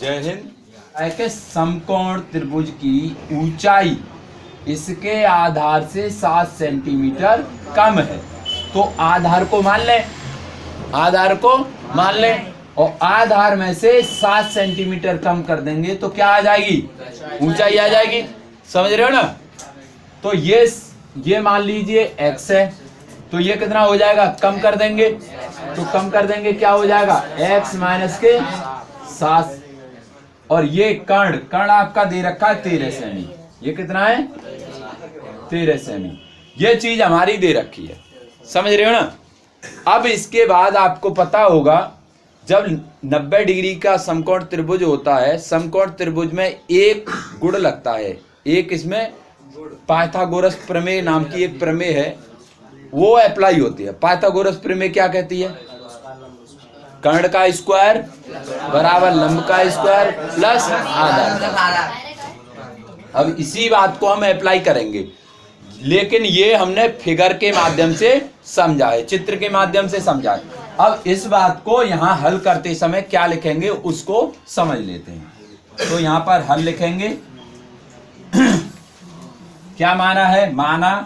जय हिंद। के समकोण त्रिभुज की ऊंचाई इसके आधार से 7 सेंटीमीटर कम है। तो आधार को मान लें, आधार को मान लें और आधार में से 7 सेंटीमीटर कम कर देंगे तो क्या आ जाएगी? ऊंचाई आ जाएगी। समझ रहे हो ना? तो ये मान लीजिए x है, तो ये कितना हो जाएगा? कम कर देंगे, तो कम कर देंगे क्या हो जाएगा? x माइनस के 7। और ये कर्ण आपका दे रखा है 13 सेमी। ये कितना है? 13 सेमी। ये चीज हमारी दे रखी है। समझ रहे हो ना? अब इसके बाद आपको पता होगा जब 90 डिग्री का समकोण त्रिभुज होता है, समकोण त्रिभुज में एक गुण लगता है। एक इसमें पाइथागोरस प्रमेय नाम की एक प्रमेय है, वो अप्लाई होती है। पाइथागोरस प्रमेय क्या कहती है? कर्ण का स्क्वायर बराबर लंब का स्क्वायर प्लस आधार। अब इसी बात को हम अप्लाई करेंगे, लेकिन ये हमने फिगर के माध्यम से समझा है, चित्र के माध्यम से समझा है। अब इस बात को यहाँ हल करते समय क्या लिखेंगे उसको समझ लेते हैं। तो यहाँ पर हल लिखेंगे। क्या माना है? माना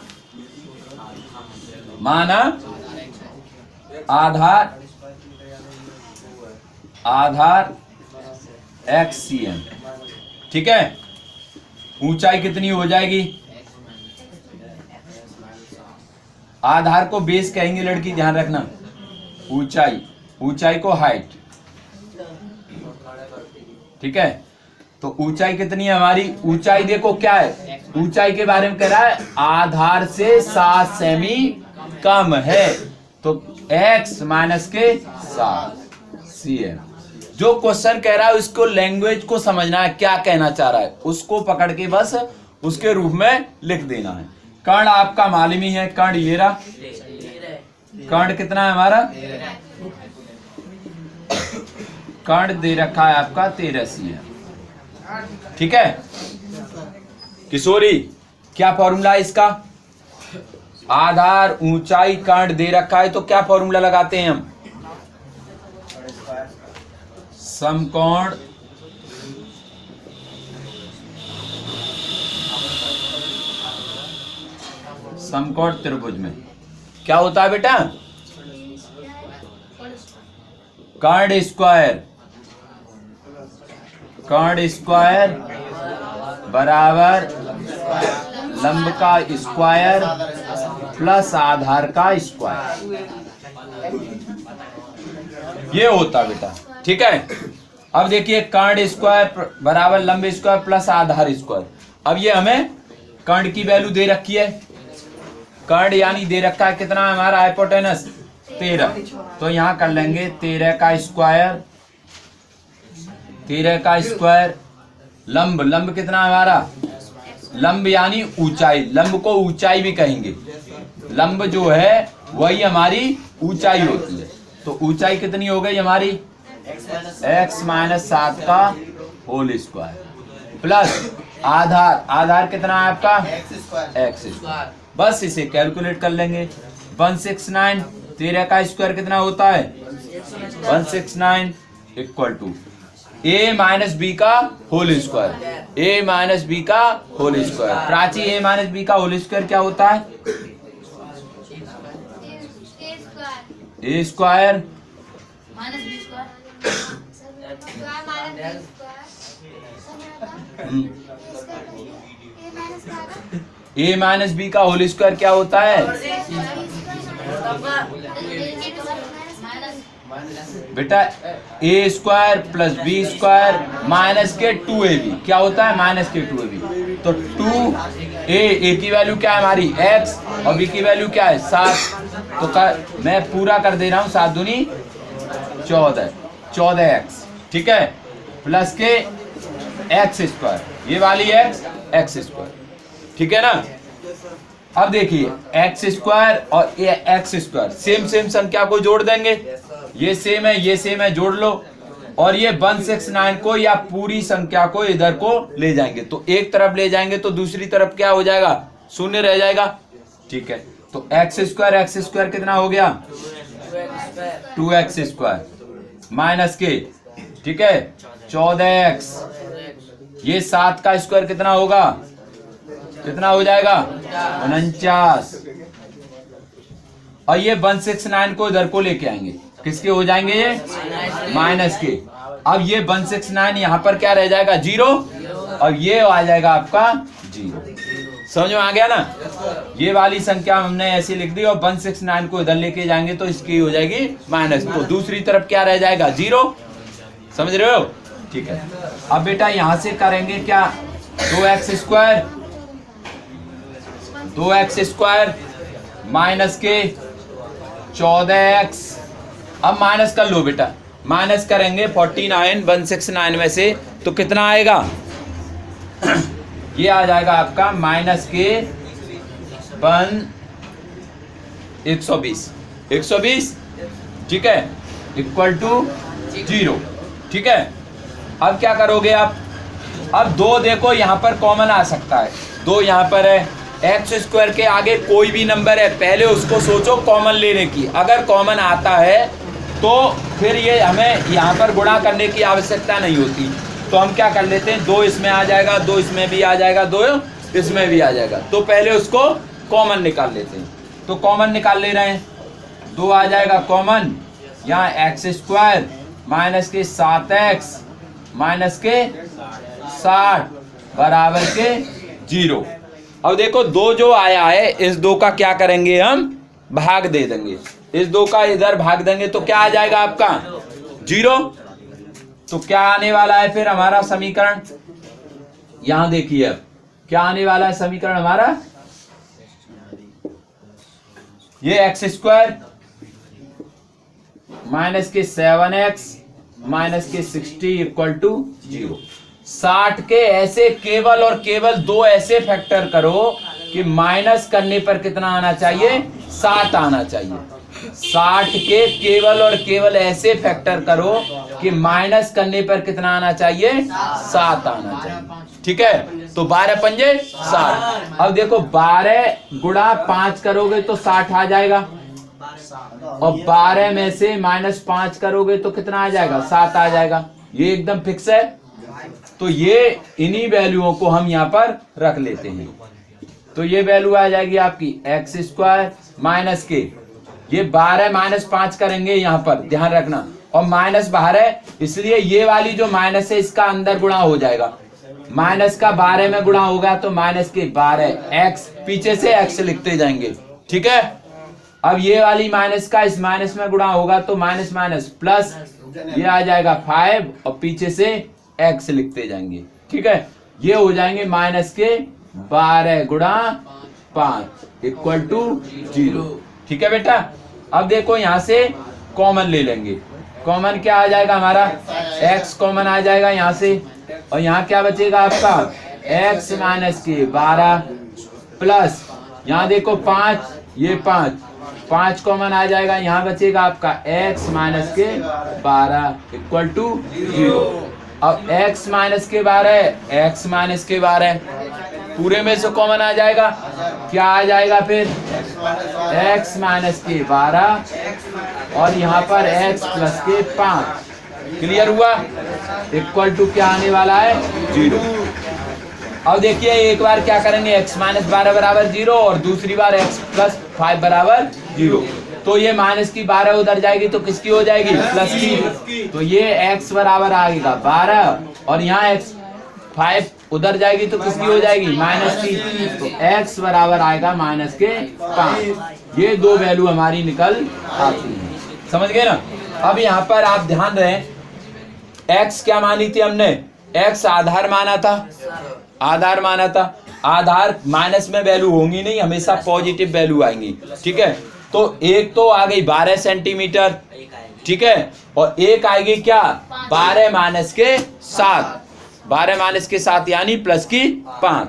आधार XCM। ठीक है। ऊंचाई कितनी हो जाएगी? आधार को बेस कहेंगे लड़की, ध्यान रखना। ऊंचाई को हाइट। ठीक है। तो ऊंचाई कितनी है हमारी? ऊंचाई देखो क्या है, ऊंचाई के बारे में कह रहा है आधार से 7 सेमी कम है। तो x माइनस के 7 cm। जो क्वेश्चन कह रहा है उसको लैंग्वेज को समझना है, क्या कहना चाह रहा है उसको पकड़ के बस उसके रूप में लिख देना है। कर्ण आपका मालूम ही है, कर्ण ये रहा। कर्ण कितना है हमारा? कर्ण दे रखा है आपका 13 cm। ठीक है किशोरी, क्या फॉर्मूला है इसका? आधार ऊंचाई कर्ण दे रखा है तो क्या फॉर्मूला लगाते हैं हम? समकोण त्रिभुज में क्या होता है बेटा? कर्ण स्क्वायर बराबर लंब का स्क्वायर प्लस आधार का स्क्वायर। ये होता बेटा। ठीक है। अब देखिए कर्ण स्क्वायर बराबर लंब स्क्वायर प्लस आधार स्क्वायर। अब ये हमें कर्ण की वैल्यू दे रखी है। कर्ण यानी दे रखा है कितना है हमारा? हाइपोटेनस 13। तो यहां कर लेंगे 13 का स्क्वायर। लंब कितना है हमारा? लंब यानी ऊंचाई, लंब को ऊंचाई भी कहेंगे। लंब जो है वही हमारी ऊंचाई होती है। तो ऊंचाई कितनी हो गई हमारी? x माइनस 7 का होल स्क्वायर प्लस आधार कितना है आपका? x square. बस इसे कैलकुलेट कर लेंगे। 169 13 का स्क्वायर कितना होता है? 169 equal to a minus B का whole square. a minus B का whole square. Prachi a minus B का होल स्क्वायर क्या होता है? a square a minus B का होल स्क्वायर क्या होता है बेटा? a square plus B square minus के 2ab क्या होता है? माइनस के 2ab। तो 2a की वैल्यू क्या है हमारी? x और b की वैल्यू क्या है? 7। तो मैं पूरा कर दे रहा हूं, 7 दूनी 14x। ठीक है। प्लस के x स्क्वायर, ये वाली x स्क्वायर। ठीक है ना? अब देखिए x स्क्वायर और x स्क्वायर सेम संख्या को जोड़ देंगे। ये सेम है जोड़ लो। और ये 169 को या पूरी संख्या को इधर को ले जाएंगे, तो एक तरफ ले जाएंगे तो दूसरी तरफ क्या हो जाएगा? शून्य रह जाएगा। ठीक है। तो x स्क्वायर कितना हो गया? 2x स्क्वायर माइनस के, ठीक है, 14x। ये 7 का स्क्वायर कितना होगा, कितना हो जाएगा 49। और ये 169 को इधर को लेके आएंगे, किसके हो जाएंगे ये माइनस के। अब ये 169 यहाँ पर क्या रह जाएगा 0, और ये आ जाएगा आपका 0। समझ में आ गया ना। ये वाली संख्या हमने ऐसी लिख दी और 169 को इधर लेके जाएंगे तो इसकी हो जाएगी माइनस, तो दूसरी तरफ क्या रह जाएगा 0। समझ रहे हो, ठीक है। अब बेटा यहां से करेंगे क्या, 2x स्क्वायर माइनस के 14x। अब माइनस कर लो बेटा, माइनस करेंगे 49 169 में से तो कितना आएगा ये आ जाएगा आपका माइनस के 120, ठीक है, इक्वल टू 0, ठीक है। अब क्या करोगे आप, अब 2 देखो यहाँ पर कॉमन आ सकता है, 2 यहाँ पर है, एक्स स्क्वायर के आगे कोई भी नंबर है पहले उसको सोचो कॉमन लेने की। अगर कॉमन आता है तो फिर ये हमें यहाँ पर गुणा करने की आवश्यकता नहीं होती, तो हम क्या कर लेते हैं 2 इसमें आ जाएगा, 2 इसमें भी आ जाएगा, 2 इसमें भी आ जाएगा, तो पहले उसको कॉमन निकाल लेते हैं। तो कॉमन निकाल ले रहे हैं, 2 आ जाएगा कॉमन, यहाँ एक्स स्क्वायर माइनस के 7x माइनस के 60 बराबर के 0। अब देखो 2 जो आया है, इस 2 का क्या करेंगे हम भाग दे देंगे, इस 2 का इधर भाग देंगे तो क्या आ जाएगा आपका 0। तो क्या आने वाला है फिर हमारा समीकरण, यहां देखिए अब क्या आने वाला है समीकरण हमारा, ये एक्स स्क्वायर माइनस के 7x माइनस के 60 इक्वल टू 0। 60 के ऐसे केवल और केवल 2 ऐसे फैक्टर करो कि माइनस करने पर कितना आना चाहिए 7 आना चाहिए। 60 के केवल और केवल ऐसे फैक्टर करो कि माइनस करने पर कितना आना चाहिए 7 आना चाहिए, ठीक है। तो 12 पंजे 60। अब देखो 12 गुणा 5 करोगे तो 60 आ जाएगा, और 12 में से माइनस 5 करोगे तो कितना आ जाएगा 7 आ जाएगा, ये एकदम फिक्स है। तो ये इन्हीं वैल्यूओं को हम यहाँ पर रख लेते हैं, तो ये वैल्यू आ जाएगी आपकी एक्स स्क्वायर माइनस के, ये 12 माइनस 5 करेंगे यहाँ पर ध्यान रखना, और माइनस बाहर है इसलिए ये वाली जो माइनस है इसका अंदर गुणा हो जाएगा, माइनस का 12 में गुणा होगा तो माइनस के 12 एक्स, पीछे से एक्स लिखते जाएंगे, ठीक है। अब ये वाली माइनस का इस माइनस में गुणा होगा तो माइनस माइनस प्लस, ये आ जाएगा 5 और पीछे से एक्स लिखते जाएंगे, ठीक है। ये हो जाएंगे माइनस के 12 गुणा 5 इक्वल टू 0, ठीक है बेटा। अब देखो यहाँ से कॉमन ले लेंगे, कॉमन क्या आ जाएगा हमारा x कॉमन आ जाएगा यहाँ से, और यहाँ क्या बचेगा आपका x माइनस के 12 प्लस यहाँ देखो 5, ये 5 कॉमन आ जाएगा, यहाँ बचेगा आपका x माइनस के 12 इक्वल टू 0। अब x माइनस के 12 पूरे में से कॉमन आ जाएगा, क्या आ जाएगा फिर x माइनस के 12 और यहाँ पर x प्लस के 5, क्लियर हुआ, इक्वल टू क्या आने वाला है 0। अब देखिए एक बार क्या करेंगे x माइनस 12 बराबर 0 और दूसरी बार x प्लस 5 बराबर 0, तो ये माइनस की 12 उधर जाएगी तो किसकी हो जाएगी प्लस की, तो ये x बराबर आएगा 12 और यहाँ x 5 उधर जाएगी तो किसकी हो जाएगी माइनस की, तो x बराबर आएगा माइनस के 5। ये 2 वैल्यू हमारी निकल आती है, समझ गए ना। अब यहाँ पर आप ध्यान रहे x क्या मानी थी हमने, x आधार माना था, आधार माना था, आधार माइनस में वैल्यू होंगी नहीं, हमेशा पॉजिटिव वैल्यू आएंगी, ठीक है। तो एक तो आ गई 12 सेंटीमीटर, ठीक है, और एक आएगी क्या 12 माइनस के 7, 12 माइनस के 7 यानी प्लस की 5।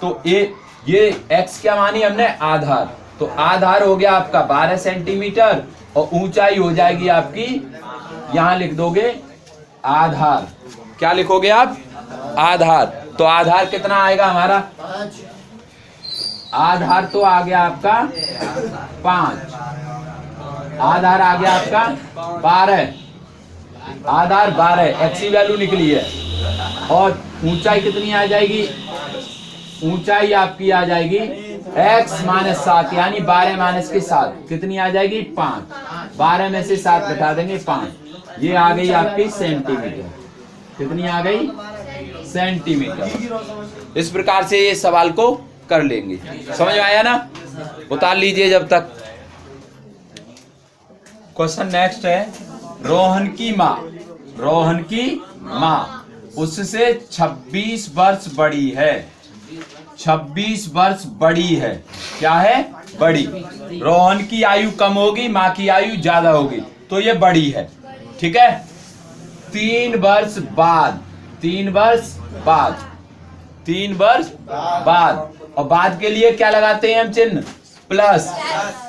तो ये x क्या मानी हमने आधार, तो आधार हो गया आपका 12 सेंटीमीटर और ऊंचाई हो जाएगी आपकी, यहां लिख दोगे आधार, क्या लिखोगे आप आधार, तो आधार कितना आएगा हमारा, आधार तो आ गया आपका 5, आधार आ गया आपका 12, आधार 12, एक्स की वैल्यू निकली है, और ऊंचाई कितनी आ जाएगी, ऊंचाई आपकी आ जाएगी x माइनस 7, यानी 12 माइनस के 7 कितनी आ जाएगी 5, 12 में से 7 घटा देंगे 5, ये आ गई आपकी सेंटीमीटर। कितनी आ गई, सेंटीमीटर। इस प्रकार से ये सवाल को कर लेंगे। समझ में आया ना, उतार लीजिए जब तक। क्वेश्चन नेक्स्ट है, रोहन की माँ उससे 26 वर्ष बड़ी है। 26 वर्ष बड़ी है, क्या है, बड़ी। रोहन की आयु कम होगी, माँ की आयु ज्यादा होगी, तो ये बड़ी है, ठीक है। 3 वर्ष बाद, और बाद के लिए क्या लगाते हैं हम चिन्ह, प्लस,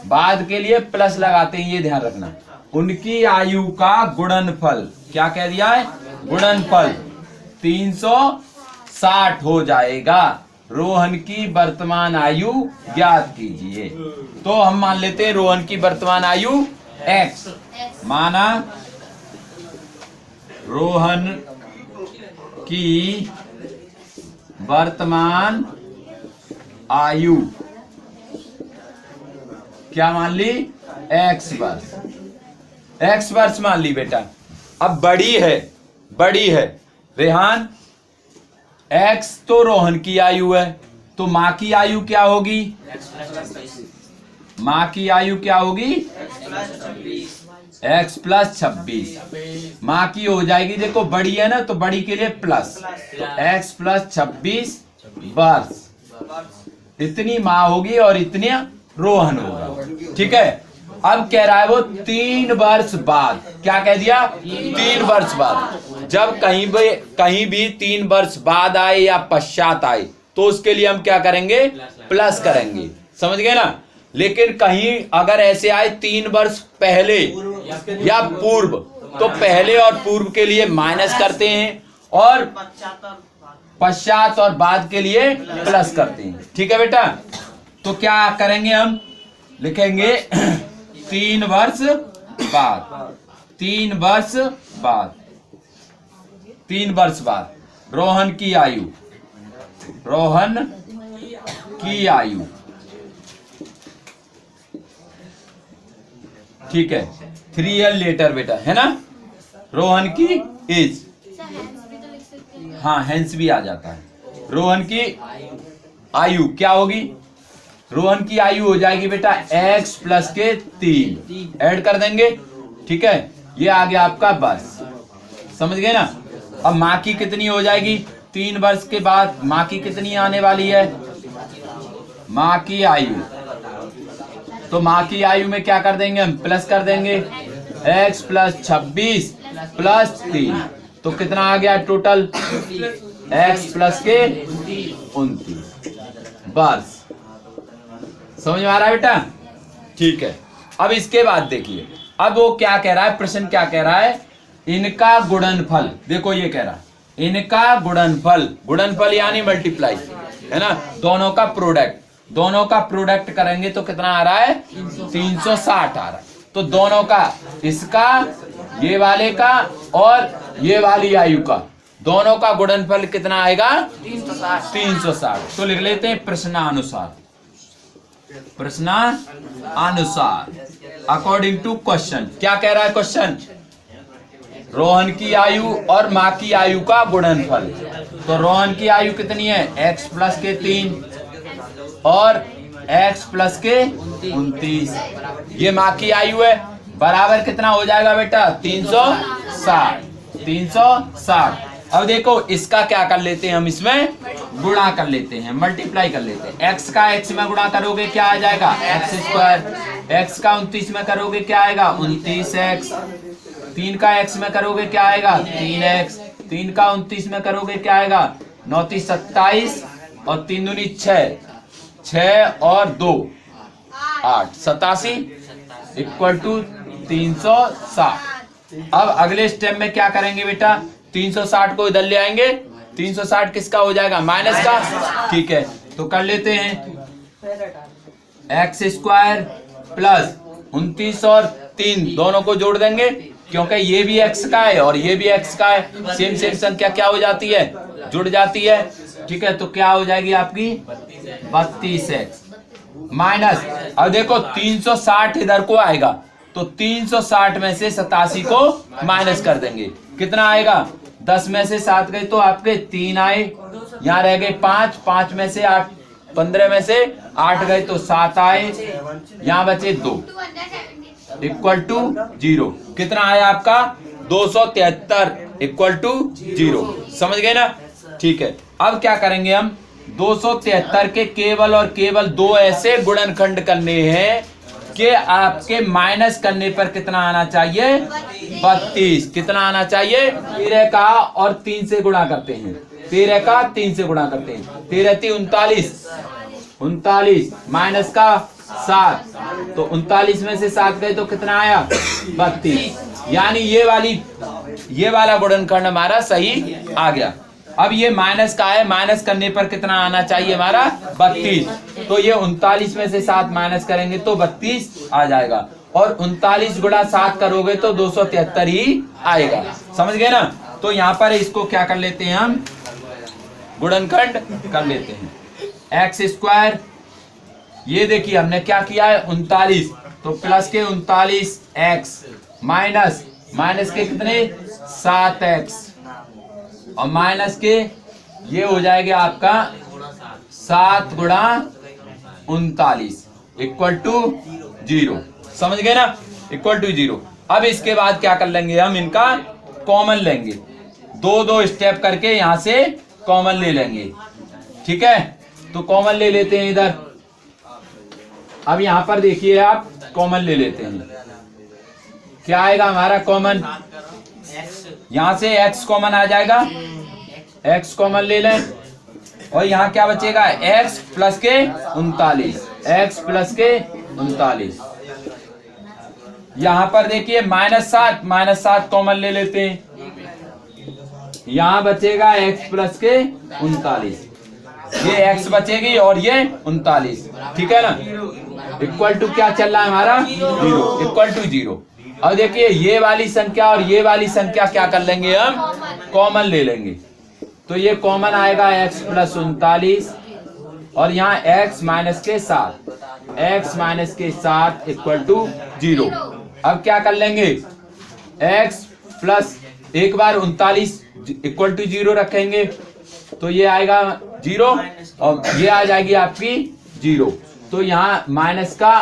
बाद के लिए प्लस लगाते हैं, ये ध्यान रखना। उनकी आयु का गुणनफल, क्या कह दिया है, गुणनफल 360 हो जाएगा। रोहन की वर्तमान आयु ज्ञात कीजिए। तो हम मान लेते हैं रोहन की वर्तमान आयु x, माना रोहन की वर्तमान आयु क्या मान ली, x वर्ष मान ली बेटा। अब बड़ी है रेहान, x तो रोहन की आयु है, तो माँ की आयु क्या होगी, माँ की आयु क्या होगी, x प्लस 26, माँ की हो जाएगी, देखो बड़ी है ना, तो बड़ी के लिए प्लस, तो x प्लस 26 वर्ष, इतनी माँ होगी और इतनी रोहन होगा, ठीक है। अब कह रहा है वो 3 वर्ष बाद, क्या कह दिया, 3 वर्ष बाद। जब कहीं भी 3 वर्ष बाद आए या पश्चात आए, तो उसके लिए हम क्या करेंगे, प्लस करेंगे, समझ गए ना। लेकिन कहीं अगर ऐसे आए 3 वर्ष पहले या पूर्व, तो पहले और पूर्व के लिए माइनस करते हैं, और पश्चात और बाद के लिए प्लस करते हैं, ठीक है बेटा। तो क्या करेंगे, हम लिखेंगे 3 वर्ष बाद रोहन की आयु, ठीक है। 3 ईयर लेटर बेटा, है ना, रोहन की एज, हाँ हेंस भी आ जाता है। रोहन की आयु क्या होगी, रोहन की आयु हो जाएगी बेटा x प्लस के 3 ऐड कर देंगे, ठीक है। ये आ गया आपका वर्ष, समझ गए ना। अब माँ की कितनी हो जाएगी, 3 वर्ष के बाद माँ की कितनी आने वाली है, माँ की आयु, तो माँ की आयु में क्या कर देंगे हम, प्लस कर देंगे, x प्लस 26 प्लस 3, तो कितना आ गया टोटल, x प्लस के 29 वर्ष। समझ में आ रहा है बेटा, ठीक है। अब इसके बाद देखिए, अब वो क्या कह रहा है, प्रश्न क्या कह रहा है, इनका गुणनफल, देखो ये कह रहा है इनका गुणनफल यानी मल्टीप्लाई, है ना, दोनों का प्रोडक्ट करेंगे तो कितना आ रहा है, 360 आ रहा है। तो दोनों का, इसका, ये वाले का और ये वाली आयु का, दोनों का गुणनफल कितना आएगा, 360। तो लिख लेते हैं प्रश्नानुसार, अकॉर्डिंग टू क्वेश्चन। क्या कह रहा है क्वेश्चन, रोहन की आयु और माँ की आयु का गुणनफल। तो रोहन की आयु कितनी है, x प्लस के 3 और x प्लस के 29, ये माँ की आयु है, बराबर कितना हो जाएगा बेटा, 360। अब देखो इसका क्या कर लेते हैं हम, इसमें गुणा कर लेते हैं, मल्टीप्लाई कर लेते हैं। x का x में गुणा करोगे क्या आ जाएगा, x²। x का 29 में करोगे क्या आएगा, 29x। 3 का x में करोगे क्या आएगा, 3x। 3 का 29 में करोगे क्या आएगा, 9 3 27 और 3 दूनी 6 और 2 8, 87 इक्वल टू 360। अब अगले स्टेप में क्या करेंगे बेटा, 360 को इधर ले आएंगे, 360 किसका हो जाएगा, माइनस का, ठीक है। तो कर लेते हैं, x² प्लस 29 और 3 दोनों को जोड़ देंगे, क्योंकि ये भी x का है और ये भी x का है, सेम सेम संख्या क्या हो जाती है, जुड़ जाती है। ठीक है, तो क्या हो जाएगी आपकी 32x माइनस, अब देखो 360 इधर को आएगा तो 360 में से 87 को माइनस कर देंगे, कितना आएगा 10 में से 7 गए तो आपके 3 आए, यहाँ रह गए 5, 5 में से 8, 15 में से 8 गए तो 7 आए, यहाँ बचे 2 इक्वल टू 0। कितना आया आपका 273 इक्वल टू 0। समझ गए ना? ठीक है, अब क्या करेंगे हम 273 के केवल और केवल 2 ऐसे गुणनखंड करने हैं कि आपके माइनस करने पर कितना आना चाहिए 32। कितना आना चाहिए 13 का और 3 से गुणा करते हैं, 13 का 3 से गुणा करते हैं, 13 × 39, 39 माइनस का 7, तो 39 में से 7 गए तो कितना आया 32। यानी ये वाला गुणनखंड हमारा सही आ गया। अब ये माइनस का है, माइनस करने पर कितना आना चाहिए हमारा 32, तो ये 39 में से 7 माइनस करेंगे तो 32 आ जाएगा, और 39 गुणा 7 करोगे तो 273 ही आएगा। समझ गए ना? तो यहाँ पर इसको क्या कर लेते हैं हम गुणनखंड कर लेते हैं। x², ये देखिए हमने क्या किया है 39, तो प्लस के 39x माइनस के कितने 7x और माइनस के ये हो जाएगा आपका 7 गुणा 39 इक्वल टू 0। समझ गए ना? Equal to 0। अब इसके बाद क्या कर लेंगे हम, इनका कॉमन लेंगे, 2 स्टेप करके यहां से कॉमन ले लेंगे। ठीक है, तो कॉमन ले लेते हैं इधर। अब यहां पर देखिए आप कॉमन ले लेते हैं, क्या आएगा हमारा कॉमन, यहां से x कॉमन आ जाएगा, x कॉमन ले लें और यहाँ क्या बचेगा x प्लस के 39, x प्लस के 39। यहाँ पर देखिए -7 कॉमन ले लेते हैं, यहाँ बचेगा x प्लस के 39, ये x बचेगी और ये 39। ठीक है ना? इक्वल टू क्या चल रहा है हमारा 0, इक्वल टू 0। अब देखिए ये वाली संख्या और ये वाली संख्या क्या कर लेंगे हम कॉमन ले लेंगे, तो ये कॉमन आएगा x प्लस 39 और यहाँ x माइनस के 7 इक्वल टू 0। अब क्या कर लेंगे x प्लस एक बार 39 इक्वल टू 0 रखेंगे तो ये आएगा 0 और ये आ जाएगी आपकी 0, तो यहाँ माइनस का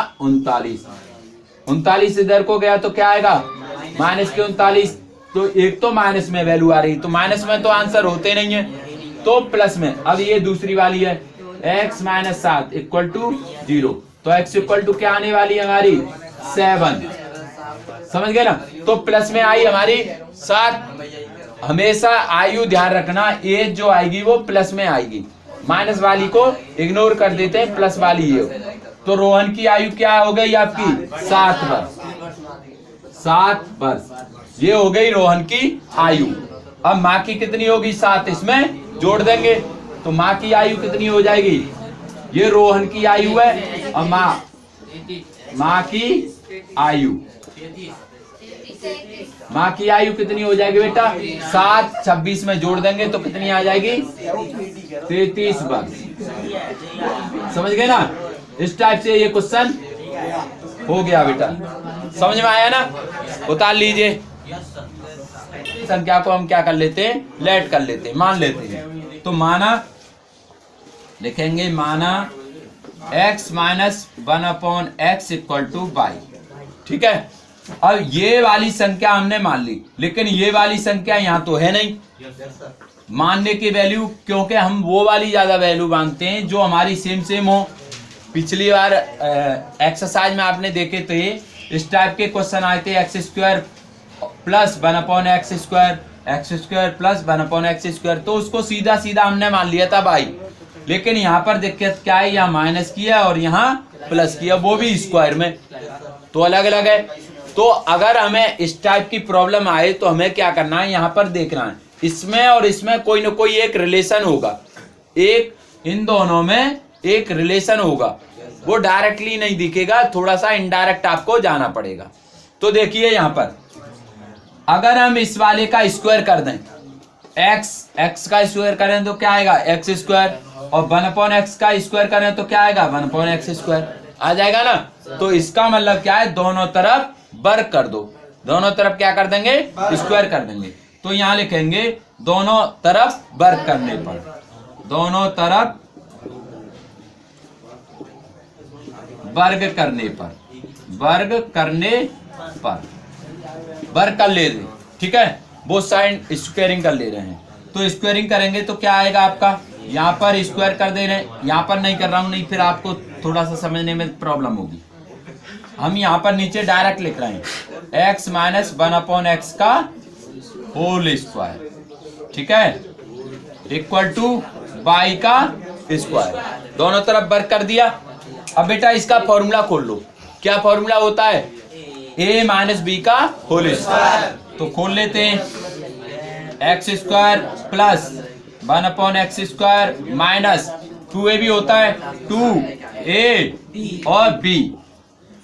39 इधर को गया तो क्या आएगा माइनस के 39, तो एक तो माइनस में वैल्यू आ रही, तो माइनस में तो आंसर होते नहीं है, तो प्लस में। अब ये दूसरी वाली है x माइनस 7 इक्वल टू 0, तो x इक्वल टू क्या आने वाली है हमारी 7। समझ गए ना? तो प्लस में आई हमारी 7। हमेशा आयु ध्यान रखना, एज जो आएगी वो प्लस में आएगी, माइनस वाली को इग्नोर कर देते हैं, प्लस वाली ये। तो रोहन की आयु क्या हो गई आपकी 7 वर्ष, 7 वर्ष ये हो गई रोहन की आयु। अब माँ की कितनी होगी 7, इसमें जोड़ देंगे तो माँ की आयु कितनी हो जाएगी, ये रोहन की आयु है और माँ की आयु, माँ की आयु कितनी हो जाएगी बेटा 7, 26 में जोड़ देंगे तो कितनी आ जाएगी 33 वर्ष। समझ गए ना? इस टाइप से ये क्वेश्चन हो गया बेटा, समझ में आया ना? उतार लीजिए। संख्या को हम क्या कर लेते हैं लेट कर लेते हैं, मान लेते हैं। तो माना लिखेंगे, माना x minus 1/x equal to y। ठीक है, अब ये वाली संख्या हमने मान ली, लेकिन ये वाली संख्या यहाँ तो है नहीं मानने की वैल्यू, क्योंकि हम वो वाली ज्यादा वैल्यू मानते हैं जो हमारी सेम हो। पिछली बार एक्सरसाइज में आपने देखे थे इस टाइप के क्वेश्चन आए थे, x² plus 1/x², x² plus 1/x², तो उसको सीधा सीधा हमने मान लिया था भाई। लेकिन यहाँ पर दिक्कत क्या है, यहाँ माइनस किया और यहाँ प्लस किया, वो भी स्क्वायर में, तो अलग अलग है। तो अगर हमें इस टाइप की प्रॉब्लम आए तो हमें क्या करना है, यहाँ पर देखना है इसमें और इसमें कोई ना कोई एक रिलेशन होगा, एक इन दोनों में एक रिलेशन होगा, वो डायरेक्टली नहीं दिखेगा, थोड़ा सा इनडायरेक्ट आपको जाना पड़ेगा। तो देखिए यहाँ पर अगर हम इस वाले का स्क्वायर कर दें, x का स्क्वायर करें तो क्या आएगा एक्स स्क्वायर, और 1/x का स्क्वायर करें तो क्या आएगा 1/x स्क्वायर आ जाएगा ना। तो इसका मतलब क्या है, दोनों तरफ वर्ग कर दो, दोनों तरफ क्या कर देंगे स्क्वायर कर देंगे। तो यहां लिखेंगे दोनों तरफ वर्ग करने पर, दोनों तरफ वर्ग करने पर, वर्ग करने पर वर्ग कर ले रहे, ठीक है, वो साइड स्क्वायरिंग कर ले रहे हैं। तो स्क्वायरिंग करेंगे तो क्या आएगा आपका, यहाँ पर स्क्वायर कर दे रहे हैं, यहाँ पर नहीं कर रहा हूं, नहीं फिर आपको थोड़ा सा समझने में प्रॉब्लम होगी। हम यहाँ पर नीचे डायरेक्ट लिख रहे हैं x माइनस 1/x का होल स्क्वायर, ठीक है, इक्वल टू y का स्क्वायर, दोनों तरफ वर्ग कर दिया। अब बेटा इसका फॉर्मूला खोल लो, क्या फॉर्मूला होता है, a माइनस बी का होल स्क्वायर। तो खोल लेते हैं, x square plus 1/x square minus 2a भी होता है 2a और b,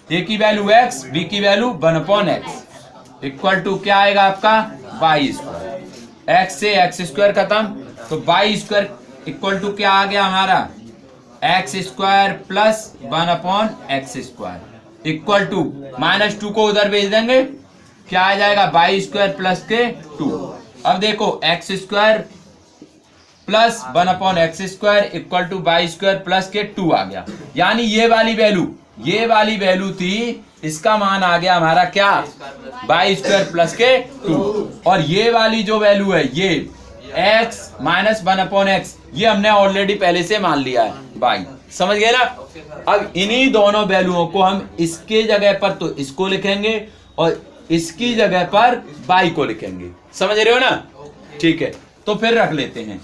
a की वैल्यू x, b की वैल्यू 1/x इक्वल टू क्या आएगा आपका y स्क्वायर। x से x स्क्वायर खत्म, तो y स्क्वायर इक्वल टू क्या आ गया हमारा x square plus 1/x square equal to -2 को उधर भेज देंगे, क्या आ जाएगा y स्क्वायर प्लस के 2। अब देखो x square plus 1/x square equal to y square plus के 2 आ गया, यानी ये वाली वैल्यू थी, इसका मान आ गया हमारा क्या y स्क्वायर प्लस के 2, और ये वाली जो वैल्यू है ये x माइनस 1/x, ये हमने ऑलरेडी पहले से मान लिया है y, समझ गए ना। अब इन्हीं दोनों वैल्यूओं को हम इसके जगह पर तो इसको लिखेंगे और इसकी जगह पर y को लिखेंगे, समझ रहे हो ना, ठीक है। तो फिर रख लेते हैं,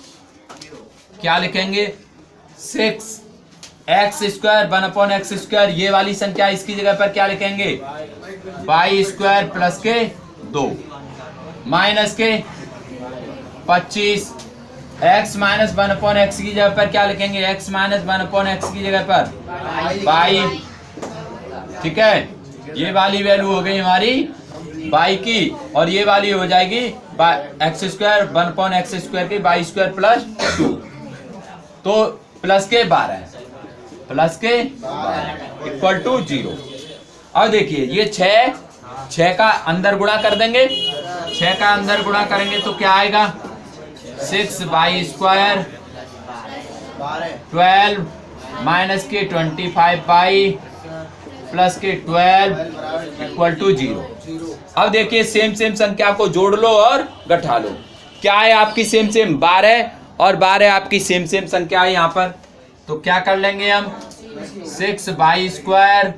क्या लिखेंगे 6x स्क्वायर 1/x स्क्वायर, ये वाली संख्या इसकी जगह पर क्या लिखेंगे y स्क्वायर प्लस के 2 माइनस के 25, x माइनस 1/x की जगह पर क्या लिखेंगे x माइनस 1/x की जगह पर y, ठीक है, ये वाली वैल्यू हो गई हमारी y की, और ये वाली हो जाएगी x स्क्वायर 1/x स्क्वायर की y स्क्वायर प्लस 2, तो प्लस के 12 प्लस के 12 इक्वल टू 0। अब देखिए ये 6 का अंदर गुणा कर देंगे, 6 का अंदर गुणा करेंगे तो क्या आएगा 6y स्क्वायर 12 माइनस के 25y प्लस के 12 इक्वल टू 0। अब देखिए सेम संख्या को जोड़ लो और घटा लो, क्या है आपकी सेम 12 और 12 आपकी सेम संख्या है यहाँ पर। तो क्या कर लेंगे हम 6y स्क्वायर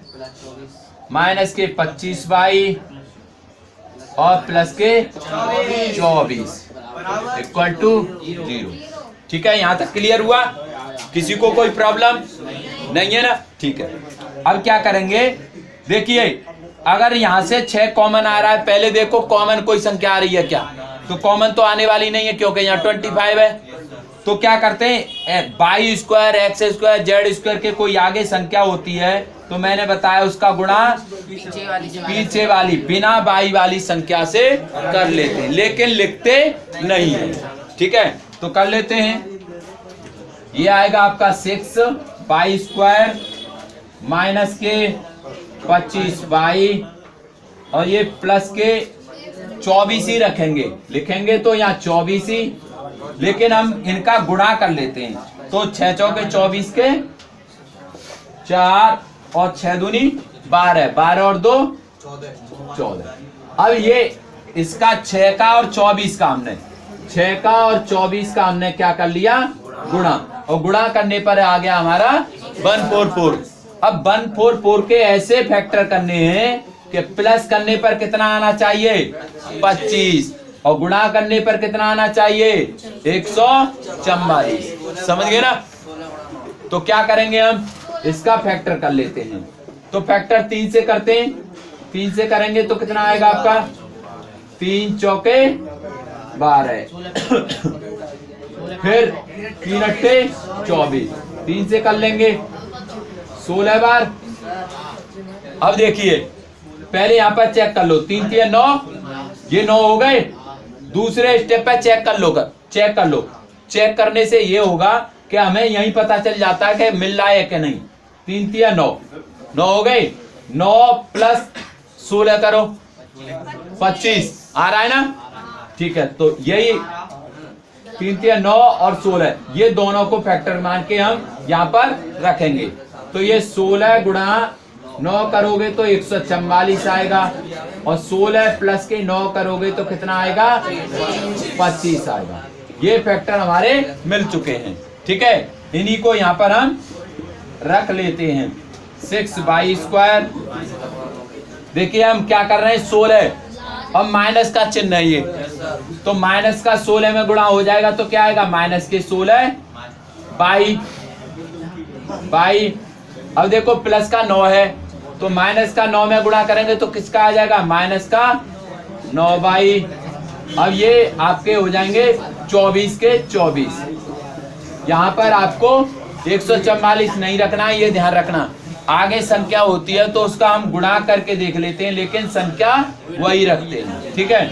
माइनस के 25y और प्लस के 24 इक्वल टू 0, ठीक है, यहाँ तक क्लियर हुआ, किसी को कोई प्रॉब्लम नहीं है ना, ठीक है। अब क्या करेंगे, देखिए अगर यहाँ से 6 कॉमन आ रहा है, पहले देखो कॉमन कोई संख्या आ रही है क्या, तो कॉमन तो आने वाली नहीं है क्योंकि यहाँ 25 है। तो क्या करते हैं y square x square Z square के कोई आगे संख्या होती है तो मैंने बताया उसका गुणा पीछे वाली बिना y वाली संख्या से कर लेते हैं, लेकिन लिखते नहीं है, ठीक है। तो कर लेते हैं, ये आएगा आपका 6y स्क्वायर माइनस के 25y और ये प्लस के 24 ही रखेंगे, लिखेंगे तो यहाँ 24 ही, लेकिन हम इनका गुणा कर लेते हैं। तो 6 चौके 24 के 4 और 6 दूनी 12, 12 और 2 14। अब ये इसका 6 का और 24 का हमने 6 का और 24 का हमने क्या कर लिया गुणा, और गुणा करने पर आ गया हमारा 144। अब 144 के ऐसे फैक्टर करने हैं कि प्लस करने पर कितना आना चाहिए 25 और गुणा करने पर कितना आना चाहिए 144, समझ गए ना। तो क्या करेंगे हम इसका फैक्टर कर लेते हैं, तो फैक्टर 3 से करते हैं, 3 से करेंगे तो कितना आएगा आपका 3 चौके 12 फिर 3 अट्ठे 24, 3 से कर लेंगे 16 बार। अब देखिए पहले यहाँ पर चेक कर लो, 3 3 9 ये 9 हो गए। दूसरे स्टेप पे चेक कर लो, चेक करने से ये होगा कि हमें यही पता चल जाता है कि मिल रहा है कि नहीं। 3 तिया 9, 9 हो गए। 9 प्लस 16 करो 25 आ रहा है ना, ठीक है। तो यही 3 तिया 9 और 16 ये दोनों को फैक्टर मान के हम यहाँ पर रखेंगे। तो ये 16 गुणा 9 करोगे तो 144 आएगा, और 16 प्लस के 9 करोगे तो कितना आएगा, 25 आएगा। ये फैक्टर हमारे मिल चुके हैं, ठीक है। इन्हीं को यहाँ पर हम रख लेते हैं। 6/2। देखिए हम क्या कर रहे हैं, 16 और माइनस का चिन्ह है ये, तो माइनस का 16 में गुणा हो जाएगा तो क्या आएगा, माइनस के 16 बाई। अब देखो प्लस का 9 है तो माइनस का 9 में गुणा करेंगे तो किसका आ जाएगा, माइनस का 9 बाई। अब ये आपके हो जाएंगे 24 के 24। यहाँ पर आपको 144 नहीं रखना है, ये ध्यान रखना। आगे संख्या होती है तो उसका हम गुणा करके देख लेते हैं, लेकिन संख्या वही रखते हैं, ठीक है।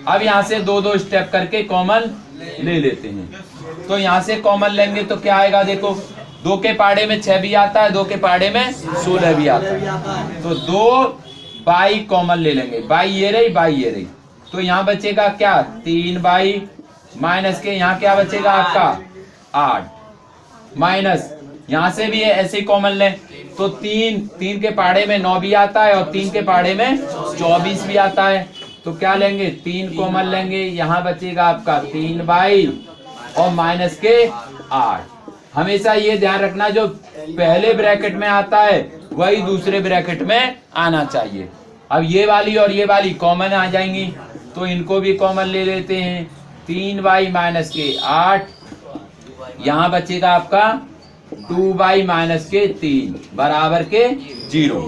अब यहाँ से 2-2 स्टेप करके कॉमन ले लेते हैं। तो यहाँ से कॉमन लेंगे तो क्या आएगा, देखो 2 के पाड़े में 6 भी आता है, 2 के पाड़े में 16 भी आता है। तो 2 बाई कॉमन ले लेंगे, बाई ये रही, बाई ये रही। तो यहाँ बचेगा क्या, 3 बाई, माइनस के यहाँ क्या बचेगा आपका 8, माइनस यहाँ से भी ऐसे ही कॉमन लें तो 3 के पाड़े में 9 भी आता है और 3 के पाड़े में 24 भी आता है। तो क्या लेंगे, 3 कॉमन लेंगे, यहाँ बचेगा आपका 3 बाई और माइनस के 8। हमेशा ये ध्यान रखना जो पहले ब्रैकेट में आता है वही दूसरे ब्रैकेट में आना चाहिए। अब ये वाली और ये वाली कॉमन आ जाएंगी तो इनको भी कॉमन ले लेते हैं। 3 बाई माइनस के 8, यहाँ बचेगा आपका 2 बाई माइनस के 3 बराबर के 0,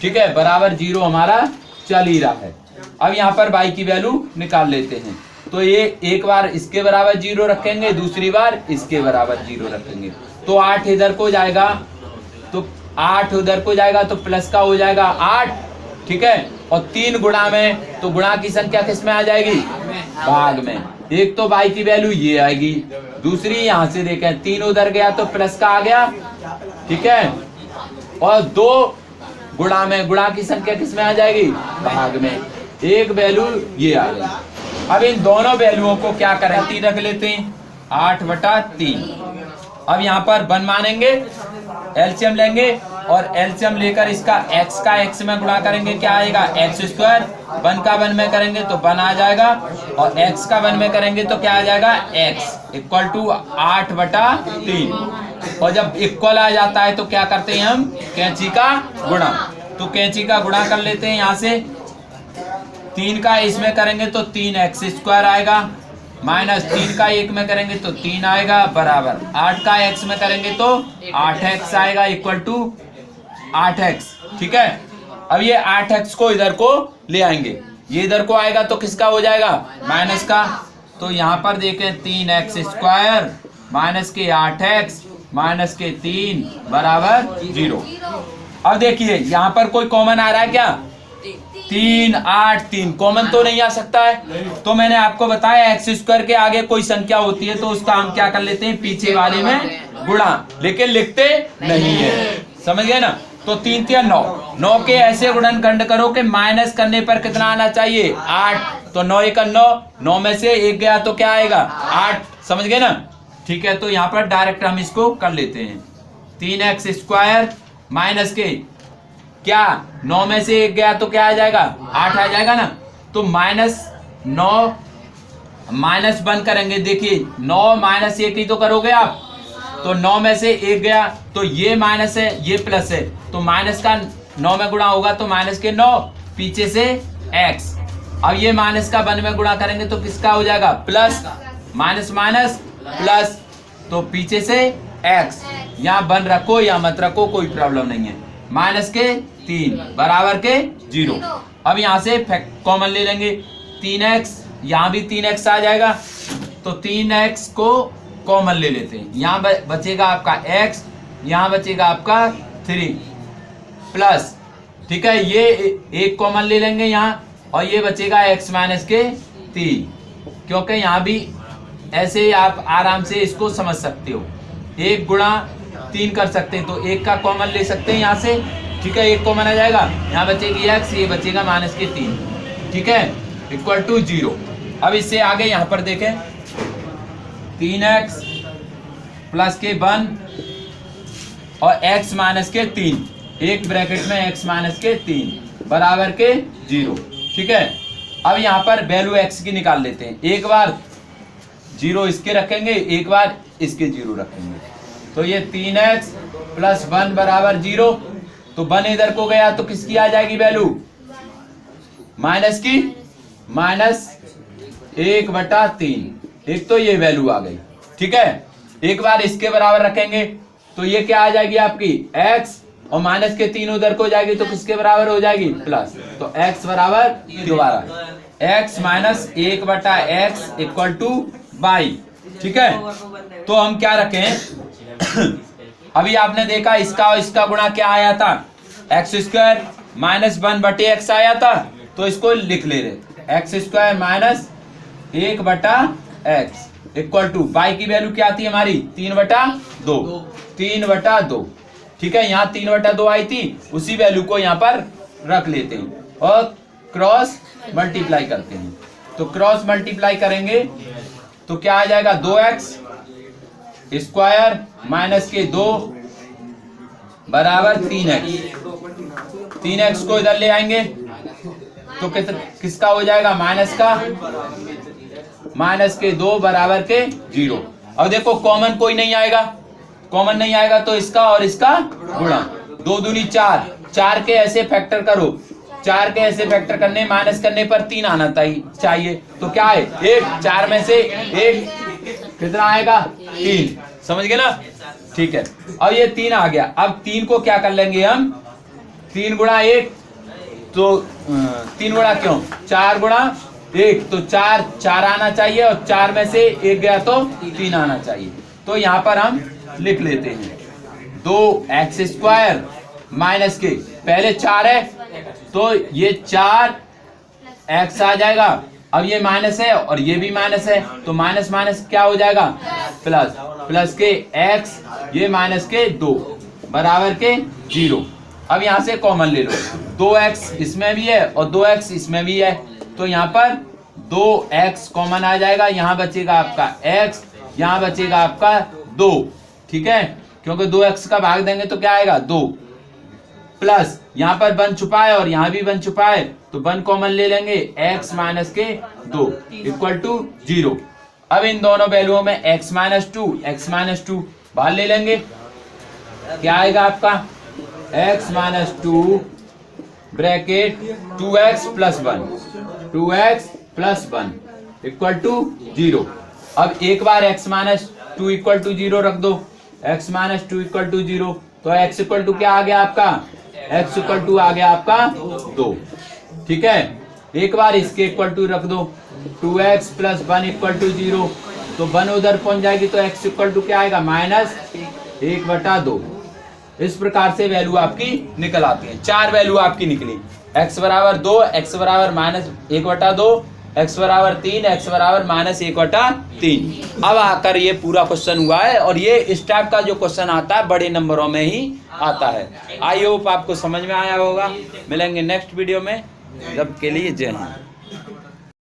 ठीक है। बराबर 0 हमारा चल ही रहा है। अब यहाँ पर बाई की वैल्यू निकाल लेते हैं। तो ये एक बार इसके बराबर 0 रखेंगे, दूसरी बार इसके बराबर 0 रखेंगे। तो 8 इधर को जाएगा, तो 8 उधर को जाएगा तो प्लस का हो जाएगा 8, ठीक है। और 3 गुणा में, तो गुणा की संख्या किस में आ जाएगी, भाग में। एक तो बाई की वैल्यू ये आएगी, दूसरी यहाँ से देखें 3 उधर गया तो प्लस का आ गया, ठीक है। और 2 गुणा में, गुणा की संख्या किस में आ जाएगी, भाग में। एक वैल्यू ये आ गई। अब इन दोनों वैल्यूओं को क्या करें, 3 रख लेते हैं, 8/3। अब यहाँ पर 1 मानेंगे, एलसीएम लेंगे और एलसीएम लेकर इसका x का x में गुणा करेंगे, क्या आएगा x स्क्वायर। 1 का 1 में करेंगे तो 1 आ जाएगा, और x का 1 में करेंगे तो क्या आ जाएगा, x इक्वल टू 8/3। और जब इक्वल आ जाता है तो क्या करते हैं हम, कैंची का गुणा। तो कैंची का गुणा कर लेते हैं। यहाँ से 3 का इसमें करेंगे तो 3x स्क्वायर आएगा, माइनस 3 का 1 में करेंगे तो 3 आएगा, बराबर 8 का x में करेंगे तो 8x आएगा, इक्वल टू 8x, ठीक है। अब ये 8x को इधर को ले आएंगे, ये इधर को आएगा तो किसका हो जाएगा, माइनस का। तो यहाँ पर देखें 3x स्क्वायर माइनस के 8x माइनस के 3 बराबर 0। अब देखिए यहाँ पर कोई कॉमन आ रहा है क्या, 3 8 3 कॉमन तो नहीं आ सकता है। तो मैंने आपको बताया एक्स स्क्वायर के आगे कोई संख्या होती है तो उसका हम क्या कर लेते हैं, पीछे वाले में गुणा, लेकिन लिखते नहीं है, समझ गए ना। तो 3 तिया 9, 9 के ऐसे गुणनखंड करो कि माइनस करने पर कितना आना चाहिए, 8। तो 9 1 9, 9 में से 1 गया तो क्या आएगा 8, समझ गए ना, ठीक है। तो यहाँ पर डायरेक्ट हम इसको कर लेते हैं। 3x स्क्वायर माइनस के क्या 9 में से 1 गया तो क्या आ जाएगा 8 आ जाएगा ना। तो -9 -1 करेंगे, देखिए 9 माइनस 1 ही तो करोगे आप। तो 9 में से 1 गया तो ये माइनस है ये प्लस है, तो माइनस का 9 में गुणा होगा तो माइनस के 9 पीछे से x। अब ये माइनस का 1 में गुणा करेंगे तो किसका हो जाएगा प्लस, माइनस माइनस प्लस, तो पीछे से x। यहाँ 1 रखो या मत रखो कोई प्रॉब्लम नहीं है। माइनस के 3 बराबर के 0। अब यहाँ से कॉमन ले लेंगे, 3x, यहाँ भी 3x आ जाएगा तो 3x को कॉमन ले लेते हैं। यहाँ बचेगा आपका x, यहाँ बचेगा आपका 3 प्लस, ठीक है। ये एक कॉमन ले लेंगे यहाँ और ये बचेगा x माइनस के 3, क्योंकि यहाँ भी ऐसे ही आप आराम से इसको समझ सकते हो, 1 गुणा 3 कर सकते हैं, तो 1 का कॉमन ले सकते हैं यहाँ से, ठीक है, 1 कॉमन आ जाएगा, यहाँ बचेगी x, ये बचेगा माइनस के 3, ठीक है, इक्वल टू 0। अब इससे आगे यहाँ पर देखें 3x प्लस के 1 और x माइनस के 3, एक ब्रैकेट में x माइनस के 3 बराबर के 0, ठीक है। अब यहाँ पर वैल्यू x की निकाल लेते हैं, एक बार 0 इसके रखेंगे, एक बार इसके 0 रखेंगे, तो ये 3x प्लस 1 बराबर 0, तो 1 इधर को गया तो किसकी आ जाएगी वैल्यू, माइनस की, माइनस 1/3, एक तो ये वैल्यू आ गई, ठीक है। एक बार इसके बराबर रखेंगे तो ये क्या आ जाएगी आपकी x, और माइनस के 3 उधर को जाएगी तो किसके बराबर हो जाएगी, प्लस, तो x बराबर दोबारा x minus 1/x equal to y, ठीक है। तो हम क्या रखें अभी आपने देखा इसका और इसका गुणा क्या आया था, x² माइनस 1/x आया था, तो इसको लिख ले रहे x² minus 1/x equal to y की वैल्यू क्या थी हमारी 3/2, ठीक है। यहाँ 3/2 आई थी, उसी वैल्यू को यहाँ पर रख लेते हैं और क्रॉस मल्टीप्लाई करते हैं, तो क्रॉस मल्टीप्लाई करेंगे तो क्या आ जाएगा 2x स्क्वायर माइनस के 2 बराबर 3x को इधर ले आएंगे तो किसका हो जाएगा, माइनस के 2 बराबर के 0। अब देखो कॉमन कोई नहीं आएगा, कॉमन नहीं आएगा तो इसका और इसका गुणा, 2 दूनी 4, 4 के ऐसे फैक्टर करो, 4 के ऐसे फैक्टर करने माइनस करने पर 3 आना चाहिए, तो क्या है 1, 4 में से 1 कितना आएगा 3, समझ गए ना, ठीक है। अब ये 3 आ गया, अब 3 को क्या कर लेंगे हम, 3 गुणा 1, तो 3 गुणा क्यों 4 गुणा 1, तो 4 आना चाहिए, और 4 में से 1 गया तो 3 आना चाहिए, तो यहाँ पर हम लिख लेते हैं 2x² माइनस के, पहले 4 है तो ये 4x आ जाएगा, अब ये माइनस है और ये भी माइनस है, तो माइनस माइनस क्या हो जाएगा प्लस, प्लस के x, ये माइनस के 2 बराबर के 0। अब यहाँ से कॉमन ले लो, 2x इसमें भी है और 2x इसमें भी है, तो यहाँ पर 2x कॉमन आ जाएगा, यहाँ बचेगा आपका x, यहाँ बचेगा आपका 2, ठीक है, क्योंकि 2x का भाग देंगे तो क्या आएगा 2, प्लस यहाँ पर 1 छुपा है और यहाँ भी 1 छुपा है, तो 1 कॉमन ले लेंगे, x माइनस के 2 इक्वल टू 0। अब इन दोनों वैल्यूओं में x माइनस 2 बाहर ले लेंगे, क्या आएगा आपका x minus 2 bracket 2x plus 1 equal to 0। अब एक बार x माइनस 2 इक्वल टू 0 रख दो, x माइनस 2 इक्वल टू 0, तो x इक्वल टू क्या आ गया आपका, x इक्वल टू आ गया आपका 2, ठीक है। एक बार इसके इक्वल टू रख दो, 2x प्लस 1 इक्वल टू 0, तो 1 उधर पहुंच जाएगी, तो x इक्वल टू क्या आएगा -1/2। इस प्रकार से वैल्यू आपकी निकल आती है, 4 वैल्यू आपकी निकली, x बराबर 2, x बराबर -1/2, x बराबर 3, x बराबर -1/3। अब आकर ये पूरा क्वेश्चन हुआ है, और ये इस टाइप का जो क्वेश्चन आता है बड़े नंबरों में ही आता है। आई होप आपको समझ में आया होगा। मिलेंगे नेक्स्ट वीडियो में, तब के लिए जय हिंद।